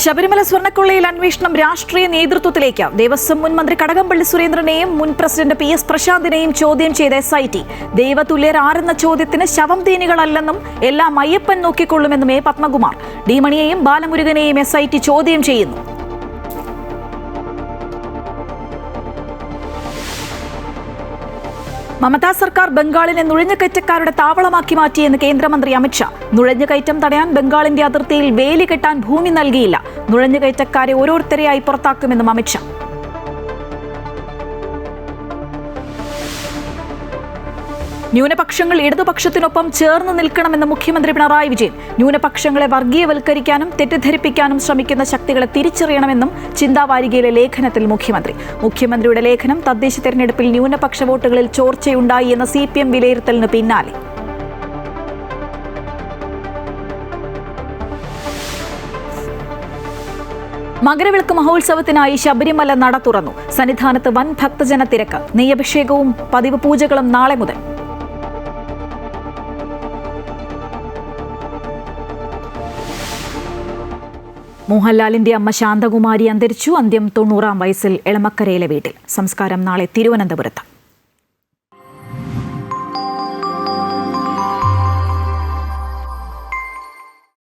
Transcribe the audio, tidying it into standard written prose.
ശബരിമല സ്വർണ്ണക്കൊള്ളയിൽ അന്വേഷണം രാഷ്ട്രീയ നേതൃത്വത്തിലേക്ക്. ദേവസ്വം മുൻ മന്ത്രി കടകംപള്ളി സുരേന്ദ്രനെയും മുൻ പ്രസിഡന്റ് PS പ്രശാന്തിനെയും ചോദ്യം ചെയ്ത SIT. ദൈവതുല്യർ ആരെന്ന ചോദ്യത്തിന് ശവം തീനികളല്ലെന്നും എല്ലാം Ayyappan നോക്കിക്കൊള്ളുമെന്നും A. Padmakumar. D. മണിയെയും ബാലമുരുകനെയും SIT ചോദ്യം ചെയ്യുന്നു. മമതാ സർക്കാർ ബംഗാളിനെ നുഴഞ്ഞുകയറ്റക്കാരുടെ താവളമാക്കി മാറ്റിയെന്ന് കേന്ദ്രമന്ത്രി അമിത്ഷാ. നുഴഞ്ഞുകയറ്റം തടയാൻ ബംഗാളിന്റെ അതിർത്തിയിൽ വേലി കെട്ടാൻ ഭൂമി നൽകിയില്ല. നുഴഞ്ഞുകയറ്റക്കാരെ ഓരോരുത്തരെയായി പുറത്താക്കുമെന്നും അമിത്ഷാ. ന്യൂനപക്ഷങ്ങൾ ഇടതുപക്ഷത്തിനൊപ്പം ചേർന്ന് നിൽക്കണമെന്ന് മുഖ്യമന്ത്രി പിണറായി വിജയൻ. ന്യൂനപക്ഷങ്ങളെ വർഗീയവൽക്കരിക്കാനും തെറ്റിദ്ധരിപ്പിക്കാനും ശ്രമിക്കുന്ന ശക്തികളെ തിരിച്ചറിയണമെന്നും ചിന്താവാരികയിലെ ലേഖനത്തിൽ മുഖ്യമന്ത്രിയുടെ ലേഖനം തദ്ദേശ തെരഞ്ഞെടുപ്പിൽ ന്യൂനപക്ഷ വോട്ടുകളിൽ ചോർച്ചയുണ്ടായി എന്ന CPM വിലയിരുത്തലിന് പിന്നാലെ. മകരവിളക്ക് മഹോത്സവത്തിനായി ശബരിമല നട തുറന്നു. സന്നിധാനത്ത് വൻ ഭക്തജന തിരക്ക്. നെയ്യഭിഷേകവും പതിവ് പൂജകളും നാളെ മുതൽ. മോഹൻലാലിന്റെ അമ്മ ശാന്തകുമാരി അന്തരിച്ചു. അന്ത്യം 90-ാം വയസ്സിൽ എളമക്കരയിലെ വീട്ടിൽ. സംസ്കാരം നാളെ തിരുവനന്തപുരത്ത്.